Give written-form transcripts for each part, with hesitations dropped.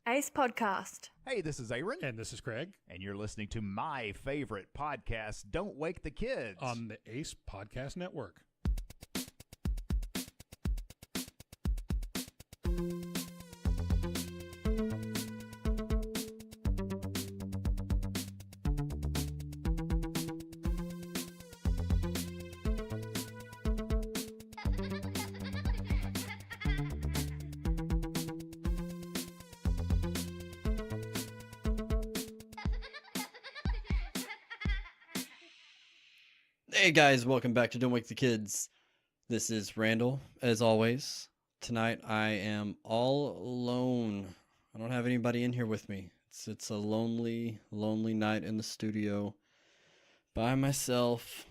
Ace Podcast. Hey, this is Aaron. And this is Craig. And you're listening to my favorite podcast, Don't Wake the Kids. On the Ace Podcast Network. Hey guys, welcome back to Don't Wake the Kids. This is Randall, as always. Tonight I am all alone. I don't have anybody in here with me. It's a lonely night in the studio by myself.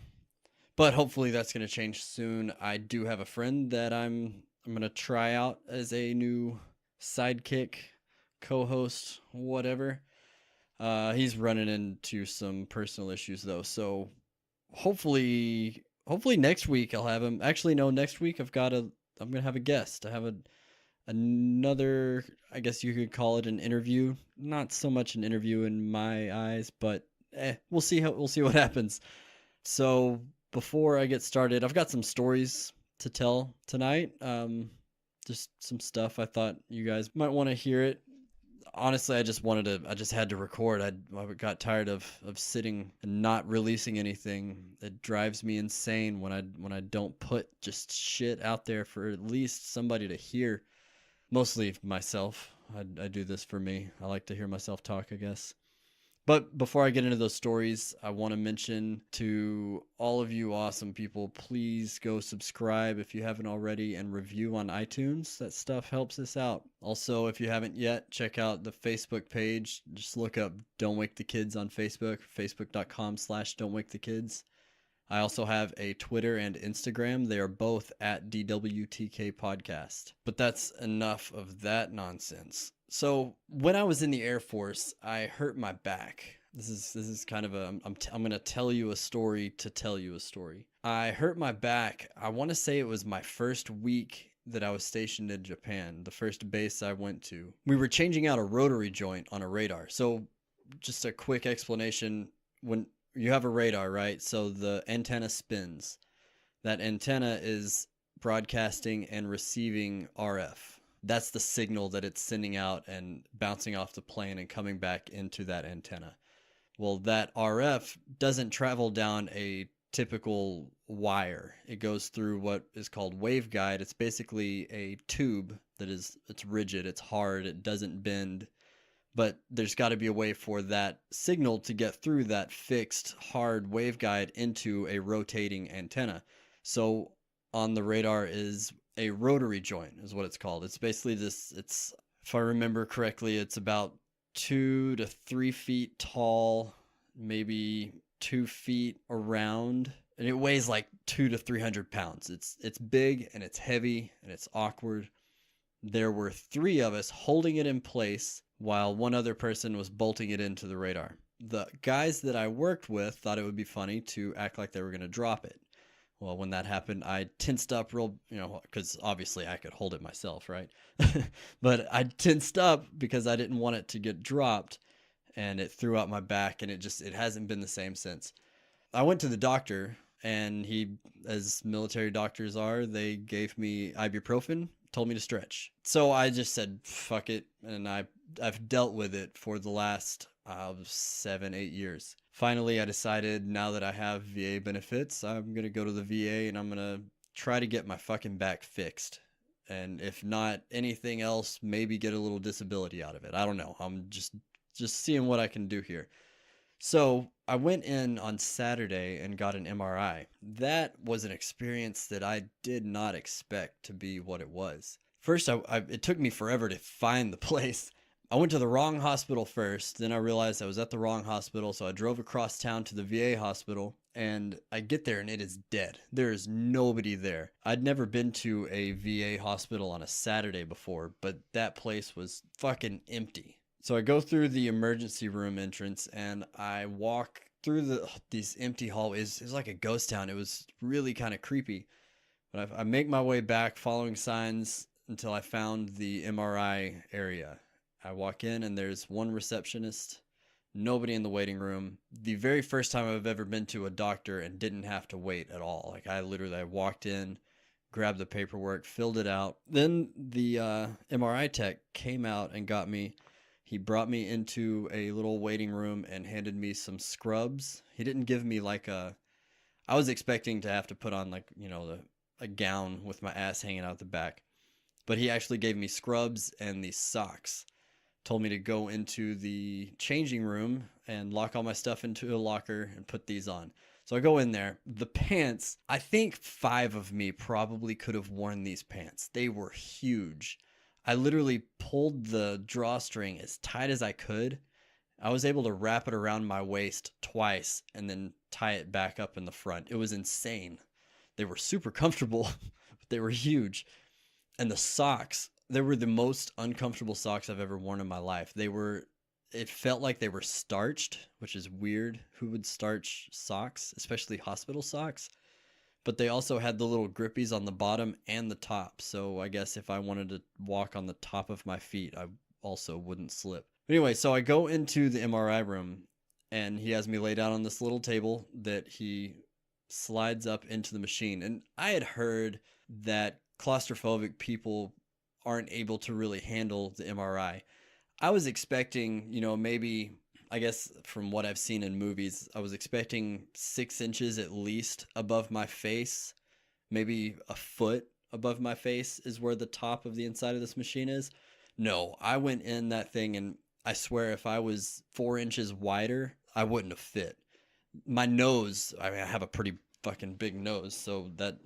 But hopefully that's going to change soon. I do have a friend that I'm going to try out as a new sidekick, co-host, whatever. He's running into some personal issues though, so hopefully next week I'll have him. Actually, no, next week I'm gonna have a guest. I have another, I guess you could call it an interview. Not so much an interview in my eyes, but we'll see what happens. So before I get started, I've got some stories to tell tonight. Just some stuff I thought you guys might want to hear it. Honestly, I just had to record. I got tired of sitting and not releasing anything. It drives me insane when I don't put just shit out there for at least somebody to hear. Mostly myself. I do this for me. I like to hear myself talk, I guess. But before I get into those stories, I want to mention to all of you awesome people, please go subscribe if you haven't already and review on iTunes. That stuff helps us out. Also, if you haven't yet, check out the Facebook page. Just look up Don't Wake the Kids on Facebook, facebook.com/Don't Wake the Kids. I also have a Twitter and Instagram. They are both at DWTK Podcast. But that's enough of that nonsense. So when I was in the Air Force, I hurt my back. This is kind of I'm going to tell you a story to tell you a story. I hurt my back. I want to say it was my first week that I was stationed in Japan, the first base I went to. We were changing out a rotary joint on a radar. So just a quick explanation. When you have a radar, right? So the antenna spins. That antenna is broadcasting and receiving RF. That's the signal that it's sending out and bouncing off the plane and coming back into that antenna. Well, that RF doesn't travel down a typical wire. It goes through what is called waveguide. It's basically a tube that it's rigid, it's hard, it doesn't bend. But there's got to be a way for that signal to get through that fixed hard waveguide into a rotating antenna. So on the radar is a rotary joint is what it's called. It's basically if I remember correctly, it's about 2 to 3 feet tall, maybe 2 feet around, and it weighs like 200 to 300 pounds. It's big and it's heavy and it's awkward. There were 3 of us holding it in place while one other person was bolting it into the radar. The guys that I worked with thought it would be funny to act like they were going to drop it. Well, when that happened, I tensed up real, because obviously I could hold it myself, right? But I tensed up because I didn't want it to get dropped, and it threw out my back, and it hasn't been the same since. I went to the doctor, and he, as military doctors are, they gave me ibuprofen, told me to stretch. So I just said, fuck it, and I've dealt with it for the last 7-8 years. Finally, I decided now that I have VA benefits, I'm going to go to the VA and I'm going to try to get my fucking back fixed. And if not anything else, maybe get a little disability out of it. I don't know. I'm just seeing what I can do here. So I went in on Saturday and got an MRI. That was an experience that I did not expect to be what it was. First, it took me forever to find the place. I went to the wrong hospital first, then I realized I was at the wrong hospital, so I drove across town to the VA hospital, and I get there and it is dead. There is nobody there. I'd never been to a VA hospital on a Saturday before, but that place was fucking empty. So I go through the emergency room entrance, and I walk through these empty hallways. It was like a ghost town. It was really kind of creepy. But I make my way back following signs until I found the MRI area. I walk in and there's one receptionist, nobody in the waiting room. The very first time I've ever been to a doctor and didn't have to wait at all. Like I walked in, grabbed the paperwork, filled it out. Then the MRI tech came out and got me. He brought me into a little waiting room and handed me some scrubs. He didn't give me like I was expecting to have to put on like, a gown with my ass hanging out the back. But he actually gave me scrubs and these socks. Told me to go into the changing room and lock all my stuff into a locker and put these on. So I go in there. The pants, I think 5 of me probably could have worn these pants. They were huge. I literally pulled the drawstring as tight as I could. I was able to wrap it around my waist twice and then tie it back up in the front. It was insane. They were super comfortable, but they were huge. And the socks, they were the most uncomfortable socks I've ever worn in my life. It felt like they were starched, which is weird. Who would starch socks, especially hospital socks? But they also had the little grippies on the bottom and the top. So I guess if I wanted to walk on the top of my feet, I also wouldn't slip. But anyway, so I go into the MRI room and he has me lay down on this little table that he slides up into the machine. And I had heard that claustrophobic people aren't able to really handle the MRI. I was expecting, maybe, I guess from what I've seen in movies, I was expecting 6 inches at least above my face, maybe a foot above my face is where the top of the inside of this machine is. No, I went in that thing and I swear if I was 4 inches wider, I wouldn't have fit. My nose, I have a pretty fucking big nose, so that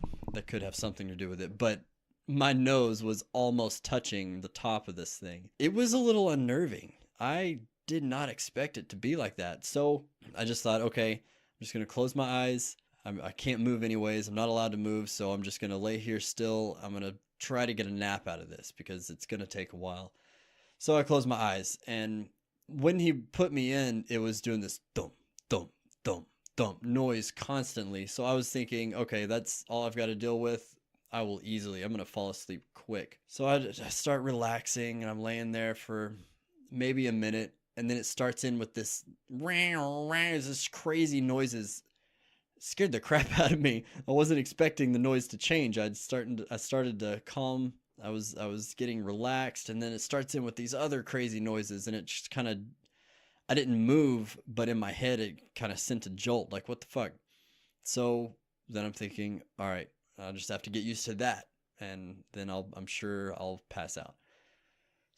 could have something to do with it. But my nose was almost touching the top of this thing. It was a little unnerving. I did not expect it to be like that. So I just thought, okay, I'm just going to close my eyes. I can't move anyways. I'm not allowed to move. So I'm just going to lay here still. I'm going to try to get a nap out of this because it's going to take a while. So I closed my eyes. And when he put me in, it was doing this thump, thump, thump, thump noise constantly. So I was thinking, okay, that's all I've got to deal with. I'm going to fall asleep quick. So I start relaxing and I'm laying there for maybe a minute. And then it starts in with this crazy noises. It scared the crap out of me. I wasn't expecting the noise to change. I started to calm. I was getting relaxed, and then it starts in with these other crazy noises, and it just kind of, I didn't move, but in my head it kind of sent a jolt. Like, what the fuck? So then I'm thinking, all right, I'll just have to get used to that, and then I'm sure I'll pass out.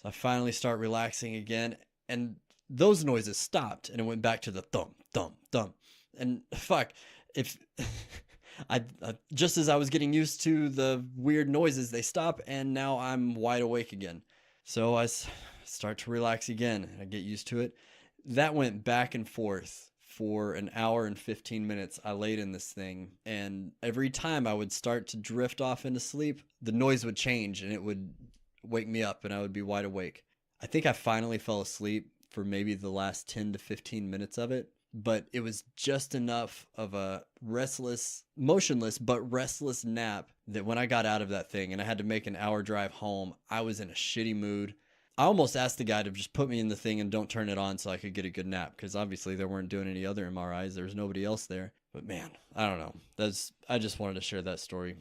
So I finally start relaxing again, and those noises stopped, and it went back to the thump, thump, thump. And fuck, if I just as I was getting used to the weird noises, they stop, and now I'm wide awake again. So I start to relax again. I get used to it. That went back and forth for an hour and 15 minutes. I laid in this thing, and every time I would start to drift off into sleep, the noise would change, and it would wake me up, and I would be wide awake. I think I finally fell asleep for maybe the last 10 to 15 minutes of it, but it was just enough of a motionless but restless nap that when I got out of that thing and I had to make an hour drive home, I was in a shitty mood. I almost asked the guy to just put me in the thing and don't turn it on so I could get a good nap, because obviously they weren't doing any other MRIs. There was nobody else there. But man, I don't know. I just wanted to share that story.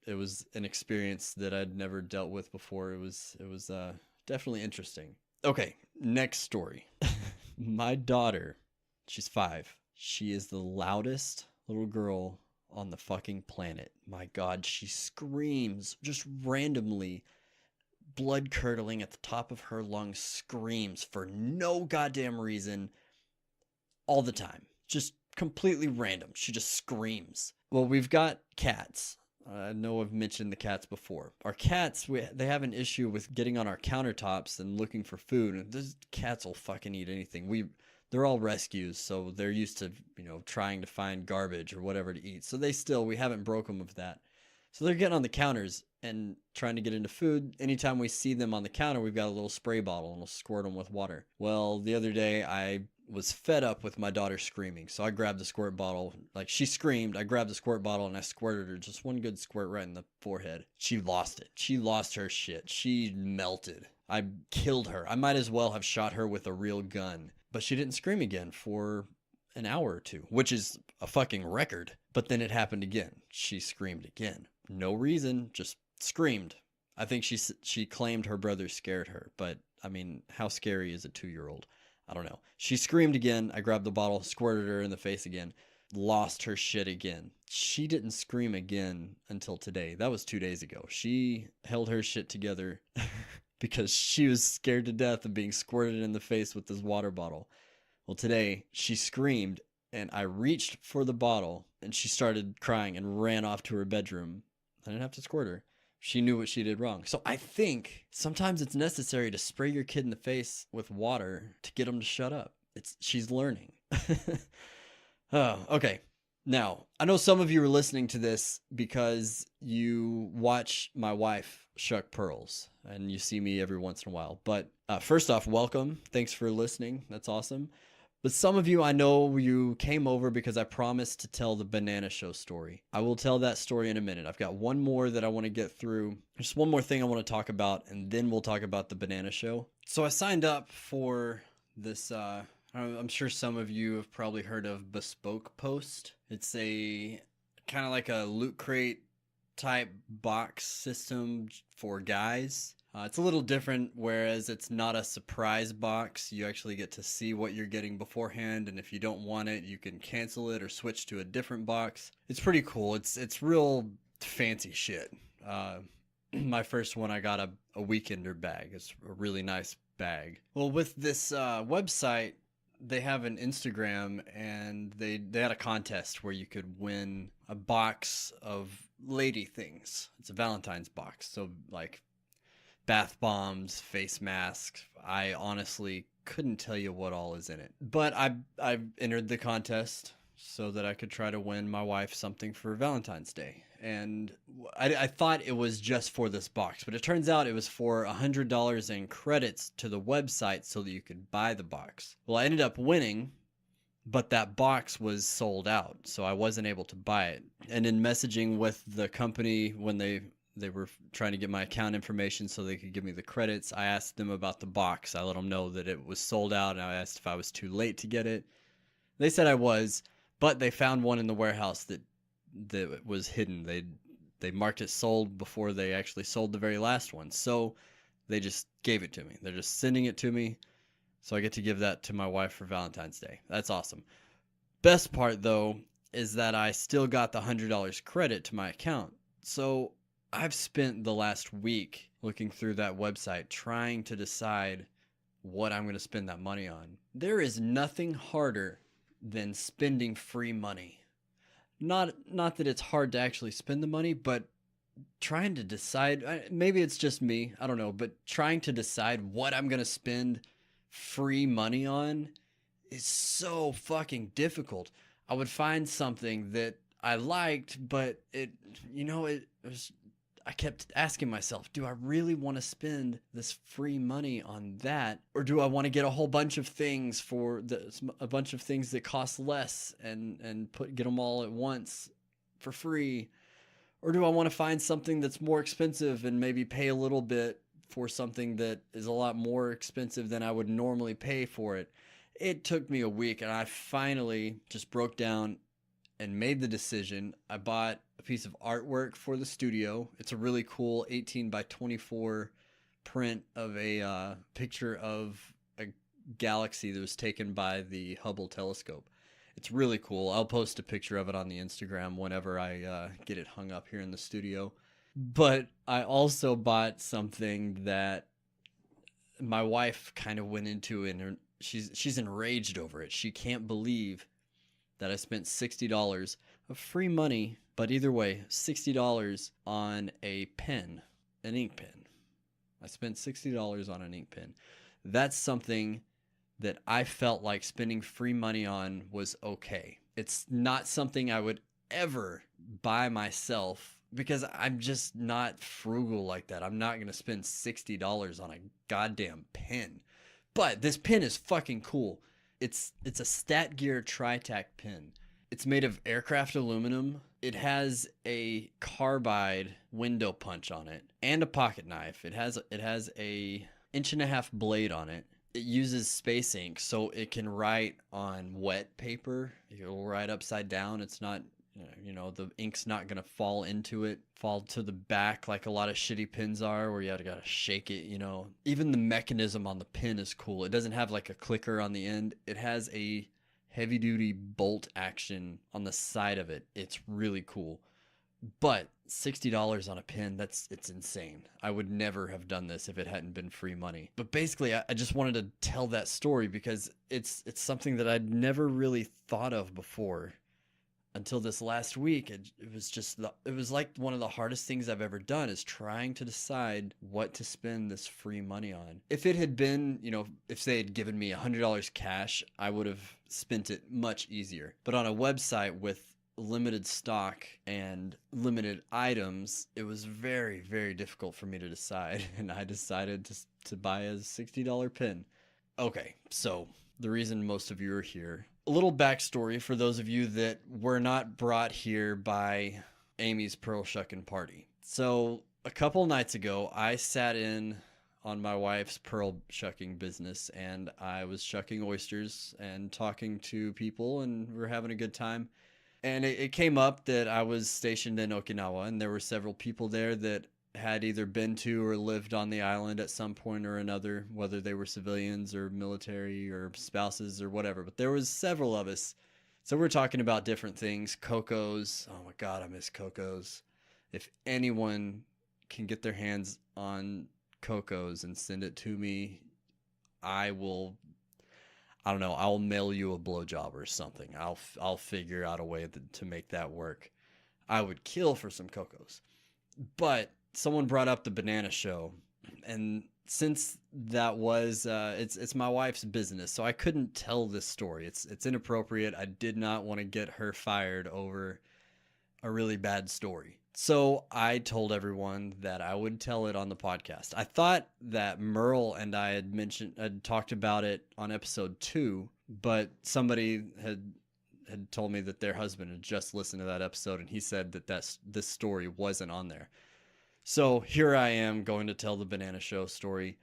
It was an experience that I'd never dealt with before. It was definitely interesting. Okay, next story. My daughter, she's 5. She is the loudest little girl on the fucking planet. My God, she screams just randomly, blood curdling at the top of her lungs, screams for no goddamn reason all the time. Just completely random. She just screams. Well, we've got cats. I know I've mentioned the cats before. Our cats, they have an issue with getting on our countertops and looking for food. And those cats will fucking eat anything. They're all rescues, so they're used to, trying to find garbage or whatever to eat. So we haven't broke them of that. So they're getting on the counters and trying to get into food. Anytime we see them on the counter, we've got a little spray bottle and we'll squirt them with water. Well, the other day I was fed up with my daughter screaming. So I grabbed the squirt bottle. Like, she screamed, I grabbed the squirt bottle and I squirted her just one good squirt right in the forehead. She lost it. She lost her shit. She melted. I killed her. I might as well have shot her with a real gun. But she didn't scream again for an hour or two, which is a fucking record. But then it happened again. She screamed again. No reason, just screamed. I think she claimed her brother scared her, but I mean, how scary is a 2-year-old? I don't know. She screamed again. I grabbed the bottle, squirted her in the face again, lost her shit again. She didn't scream again until today. That was 2 days ago. She held her shit together because she was scared to death of being squirted in the face with this water bottle. Well, today she screamed and I reached for the bottle and she started crying and ran off to her bedroom. I didn't have to squirt her. She knew what she did wrong. So I think sometimes it's necessary to spray your kid in the face with water to get them to shut up. She's learning. Oh, okay. Now, I know some of you are listening to this because you watch my wife shuck pearls and you see me every once in a while. But first off, welcome. Thanks for listening. That's awesome. But some of you, I know you came over because I promised to tell the Banana Show story. I will tell that story in a minute. I've got one more that I want to get through. Just one more thing I want to talk about, and then we'll talk about the Banana Show. So I signed up for this, I'm sure some of you have probably heard of Bespoke Post. It's a kind of like a Loot Crate type box system for guys. It's a little different, whereas it's not a surprise box. You actually get to see what you're getting beforehand, and if you don't want it, you can cancel it or switch to a different box. It's pretty cool. It's real fancy shit. My first one, I got a Weekender bag. It's a really nice bag. Well, with this website, they have an Instagram, and they had a contest where you could win a box of lady things. It's a Valentine's box, so like bath bombs, face masks. I honestly couldn't tell you what all is in it. But I entered the contest so that I could try to win my wife something for Valentine's Day. And I thought it was just for this box, but it turns out it was for $100 in credits to the website so that you could buy the box. Well, I ended up winning, but that box was sold out, so I wasn't able to buy it. And in messaging with the company when they were trying to get my account information so they could give me the credits, I asked them about the box. I let them know that it was sold out, and I asked if I was too late to get it. They said I was, but they found one in the warehouse that was hidden. They marked it sold before they actually sold the very last one. So they just gave it to me. They're just sending it to me. So I get to give that to my wife for Valentine's Day. That's awesome. Best part, though, is that I still got the $100 credit to my account. So I've spent the last week looking through that website trying to decide what I'm going to spend that money on. There is nothing harder than spending free money. Not that it's hard to actually spend the money, but trying to decide, maybe it's just me, I don't know, but trying to decide what I'm going to spend free money on is so fucking difficult. I would find something that I liked, but I kept asking myself, do I really want to spend this free money on that? Or do I want to get a whole bunch of things a bunch of things that cost less and get them all at once for free? Or do I want to find something that's more expensive and maybe pay a little bit for something that is a lot more expensive than I would normally pay for it? It took me a week, and I finally just broke down and made the decision. I bought a piece of artwork for the studio. It's a really cool 18 by 24 print of a picture of a galaxy that was taken by the Hubble telescope. It's really cool. I'll post a picture of it on the Instagram whenever I get it hung up here in the studio. But I also bought something that my wife kind of went into, and she's enraged over it. She can't believe that I spent $60 of free money, but either way, $60 on a pen, an ink pen. I spent $60 on an ink pen. That's something that I felt like spending free money on was okay. It's not something I would ever buy myself because I'm just not frugal like that. I'm not going to spend $60 on a goddamn pen. But this pen is fucking cool. It's a Stat Gear Tri-Tac pen. It's made of aircraft aluminum. It has a carbide window punch on it and a pocket knife. It has a 1.5-inch blade on it. It uses space ink, so it can write on wet paper. You'll write upside down. It's not, the ink's not going to fall into it, fall to the back like a lot of shitty pens are, where you got to shake it, Even the mechanism on the pen is cool. It doesn't have like a clicker on the end. It has a heavy-duty bolt action on the side of it. It's really cool. But $60 on a pen, it's insane. I would never have done this if it hadn't been free money. But basically, I just wanted to tell that story because it's something that I'd never really thought of before until this last week. It was like one of the hardest things I've ever done, is trying to decide what to spend this free money on. If it had been, if they had given me $100 cash, I would have spent it much easier. But on a website with limited stock and limited items, it was very, very difficult for me to decide, and I decided to buy a $60 pen. Okay, so the reason most of you are here, a little backstory for those of you that were not brought here by Amy's Pearl Shuckin party. So a couple nights ago, I sat in on my wife's pearl shucking business, and I was shucking oysters and talking to people, and we were having a good time. And it came up that I was stationed in Okinawa, and there were several people there that had either been to or lived on the island at some point or another, whether they were civilians or military or spouses or whatever. But there was several of us. So we're talking about different things. Cocos. Oh my God, I miss Cocos. If anyone can get their hands on Cocos and send it to me, I don't know, I'll mail you a blowjob or something. I'll figure out a way to make that work. I would kill for some Cocos. But someone brought up the Banana Show, and since that was it's my wife's business, so I couldn't tell this story. It's inappropriate. I did not want to get her fired over a really bad story. So I told everyone that I would tell it on the podcast. I thought that Merle and I had talked about it on episode 2, but somebody had told me that their husband had just listened to that episode, and he said that this story wasn't on there. So here I am going to tell the Banana Show story.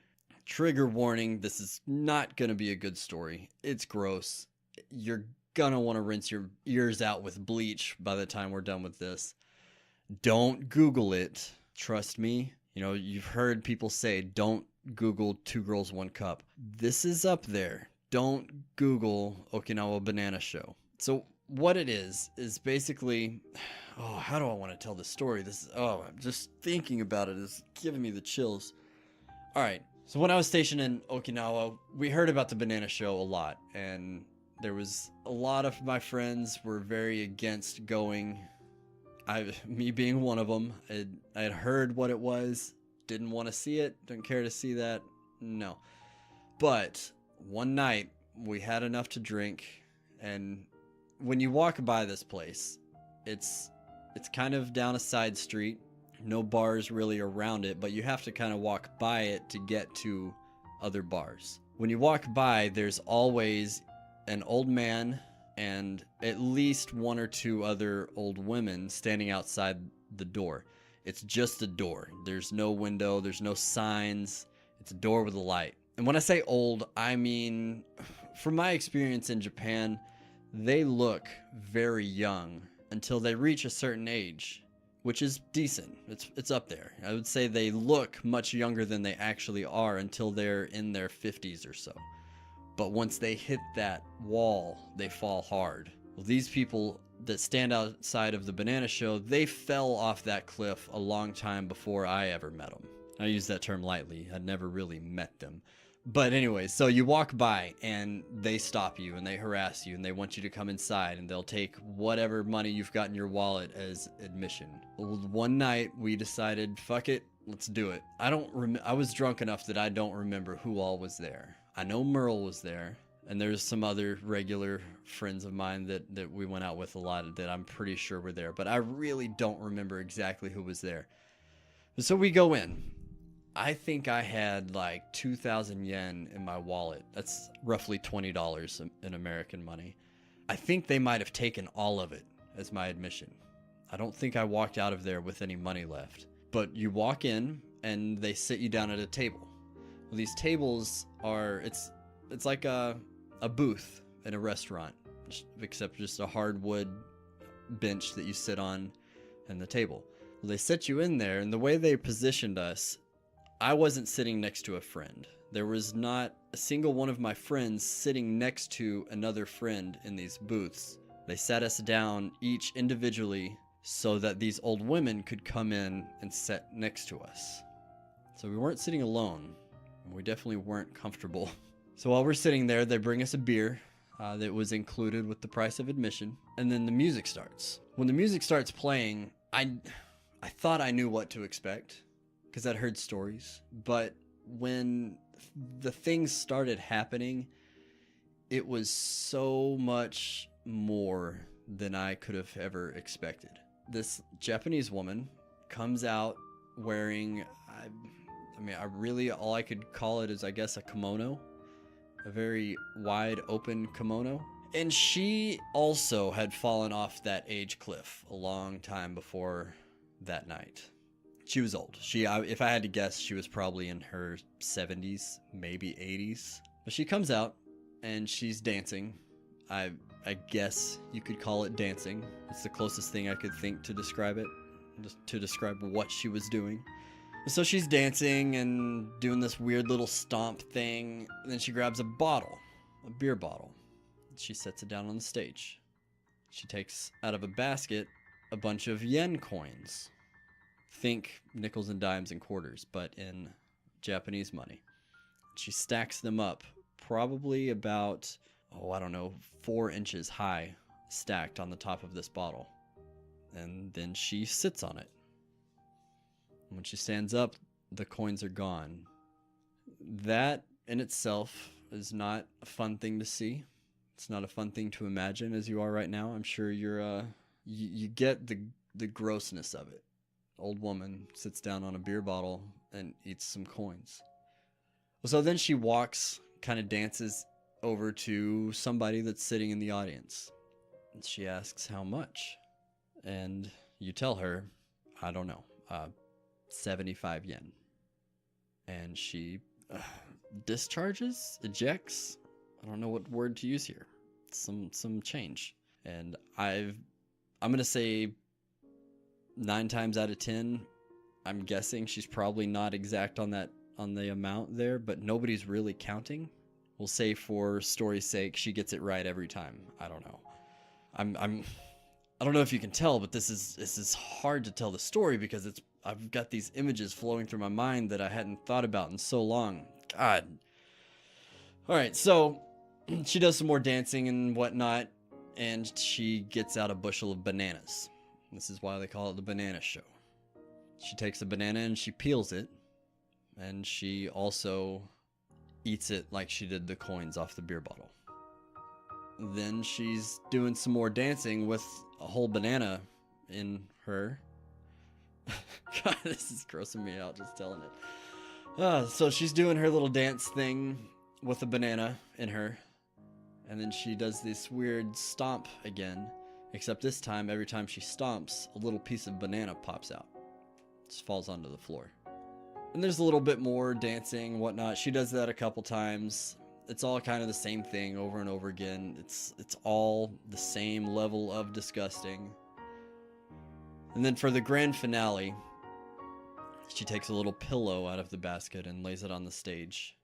Trigger warning, this is not going to be a good story. It's gross. You're going to want to rinse your ears out with bleach by the time we're done with this. Don't Google it. Trust me. You've heard people say, don't Google 2 Girls, 1 Cup. This is up there. Don't Google Okinawa Banana Show. So what it is basically, how do I want to tell this story? I'm just thinking about it is giving me the chills. All right. So when I was stationed in Okinawa, we heard about the Banana Show a lot, and there was a lot of my friends were very against going. Me being one of them, I had heard what it was, didn't want to see it, didn't care to see that, no. But one night, we had enough to drink, and when you walk by this place, it's kind of down a side street, no bars really around it, but you have to kind of walk by it to get to other bars. When you walk by, there's always an old man and at least 1 or 2 other old women standing outside the door. It's just a door. There's no window. There's no signs. It's a door with a light. And when I say old, I mean, from my experience in Japan, they look very young until they reach a certain age, which is decent. It's up there. I would say they look much younger than they actually are until they're in their 50s or so. But once they hit that wall, they fall hard. Well, these people that stand outside of the Banana Show, they fell off that cliff a long time before I ever met them. I use that term lightly. I'd never really met them. But anyway, so you walk by and they stop you and they harass you and they want you to come inside, and they'll take whatever money you've got in your wallet as admission. Well, one night we decided, fuck it, let's do it. I was drunk enough that I don't remember who all was there. I know Merle was there, and there's some other regular friends of mine that we went out with a lot that I'm pretty sure were there, but I really don't remember exactly who was there. So we go in. I think I had like 2,000 yen in my wallet. That's roughly $20 in American money. I think they might have taken all of it as my admission. I don't think I walked out of there with any money left. But you walk in and they sit you down at a table. Well, these tables are, it's like a booth in a restaurant, except just a hardwood bench that you sit on and the table. Well, they set you in there, and the way they positioned us, I wasn't sitting next to a friend. There was not a single one of my friends sitting next to another friend in these booths. They sat us down each individually so that these old women could come in and sit next to us. So we weren't sitting alone. We definitely weren't comfortable. So while we're sitting there, they bring us a beer that was included with the price of admission. And then the music starts. When the music starts playing, I thought I knew what to expect because I'd heard stories. But when the things started happening, it was so much more than I could have ever expected. This Japanese woman comes out wearing, all I could call it is, I guess, a kimono, a very wide open kimono. And she also had fallen off that age cliff a long time before that night. She was old. If I had to guess, she was probably in her 70s, maybe 80s. But she comes out and she's dancing. I guess you could call it dancing. It's the closest thing I could think to describe it, just to describe what she was doing. So she's dancing and doing this weird little stomp thing, and then she grabs a beer bottle. She sets it down on the stage. She takes out of a basket a bunch of yen coins. Think nickels and dimes and quarters, but in Japanese money. She stacks them up, probably about, 4 inches high, stacked on the top of this bottle. And then she sits on it. When she stands up, the coins are gone. That in itself is not a fun thing to see. It's not a fun thing to imagine as you are right now. I'm sure you get the grossness of it. Old woman sits down on a beer bottle and eats some coins. So then she walks, kind of dances over to somebody that's sitting in the audience. And she asks how much. And you tell her, I don't know, 75 yen. And she ejects, I don't know what word to use here, some change. And I'm going to say 9 times out of 10, I'm guessing she's probably not exact on the amount there, but nobody's really counting. We'll say for story's sake, she gets it right every time. I don't know. I don't know if you can tell, but this is hard to tell the story because I've got these images flowing through my mind that I hadn't thought about in so long. God. All right, so she does some more dancing and whatnot, and she gets out a bushel of bananas. This is why they call it the Banana Show. She takes a banana and she peels it, and she also eats it like she did the coins off the beer bottle. Then she's doing some more dancing with a whole banana in her. God, this is grossing me out just telling it. So she's doing her little dance thing with a banana in her. And then she does this weird stomp again. Except this time, every time she stomps, a little piece of banana pops out. Just falls onto the floor. And there's a little bit more dancing, whatnot. She does that a couple times. It's all kind of the same thing over and over again. It's all the same level of disgusting. And then for the grand finale, she takes a little pillow out of the basket and lays it on the stage.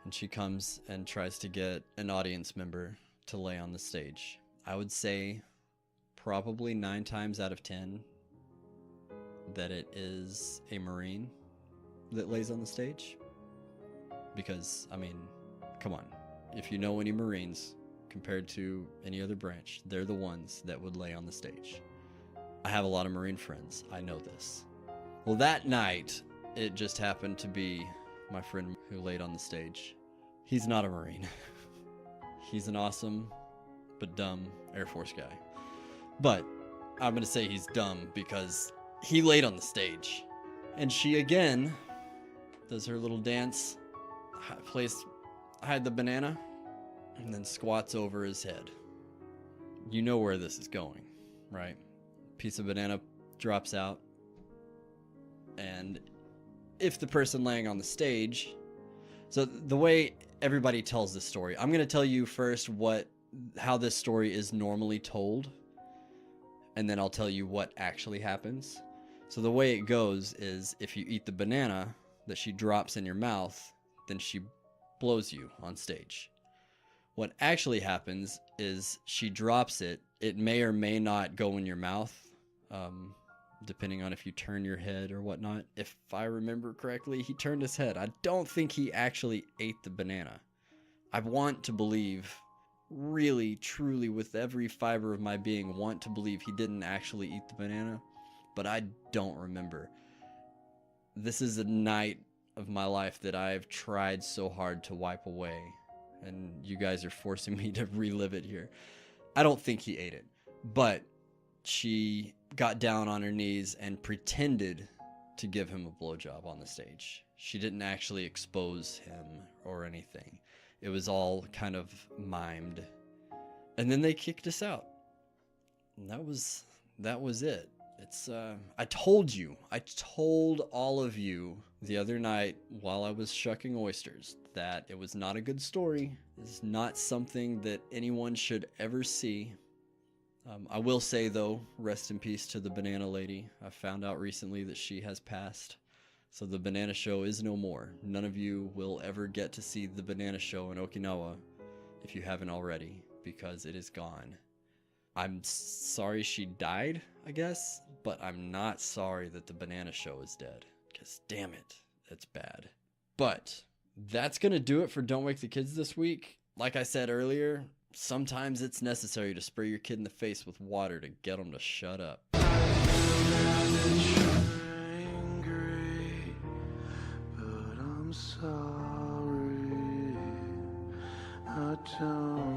And she comes and tries to get an audience member to lay on the stage. I would say probably 9 times out of 10 that it is a Marine that lays on the stage. Because, come on. If you know any Marines compared to any other branch, they're the ones that would lay on the stage. I have a lot of Marine friends. I know this. Well, that night, it just happened to be my friend who laid on the stage. He's not a Marine. He's an awesome but dumb Air Force guy. But I'm going to say he's dumb because he laid on the stage. And she again does her little dance, hide the banana, and then squats over his head. You know where this is going, right? Piece of banana drops out. And if the person laying on the stage So the way everybody tells this story, I'm going to tell you first how this story is normally told, and then I'll tell you what actually happens. So the way it goes is if you eat the banana that she drops in your mouth, then she blows you on stage. What actually happens is she drops it. It may or may not go in your mouth, depending on if you turn your head or whatnot. If I remember correctly, he turned his head. I don't think he actually ate the banana. I want to believe, really, truly, with every fiber of my being, want to believe he didn't actually eat the banana, but I don't remember. This is a night of my life that I've tried so hard to wipe away, and you guys are forcing me to relive it here. I don't think he ate it, but she got down on her knees and pretended to give him a blowjob on the stage. She didn't actually expose him or anything. It was all kind of mimed. And then they kicked us out. And that was it. I told all of you the other night while I was shucking oysters that it was not a good story. It's not something that anyone should ever see. I will say, though, rest in peace to the banana lady. I found out recently that she has passed. So the banana show is no more. None of you will ever get to see the banana show in Okinawa if you haven't already, because it is gone. I'm sorry she died, I guess, but I'm not sorry that the banana show is dead, because damn it, that's bad. But that's going to do it for Don't Wake the Kids this week. Like I said earlier, sometimes it's necessary to spray your kid in the face with water to get them to shut up. Sorry, I don't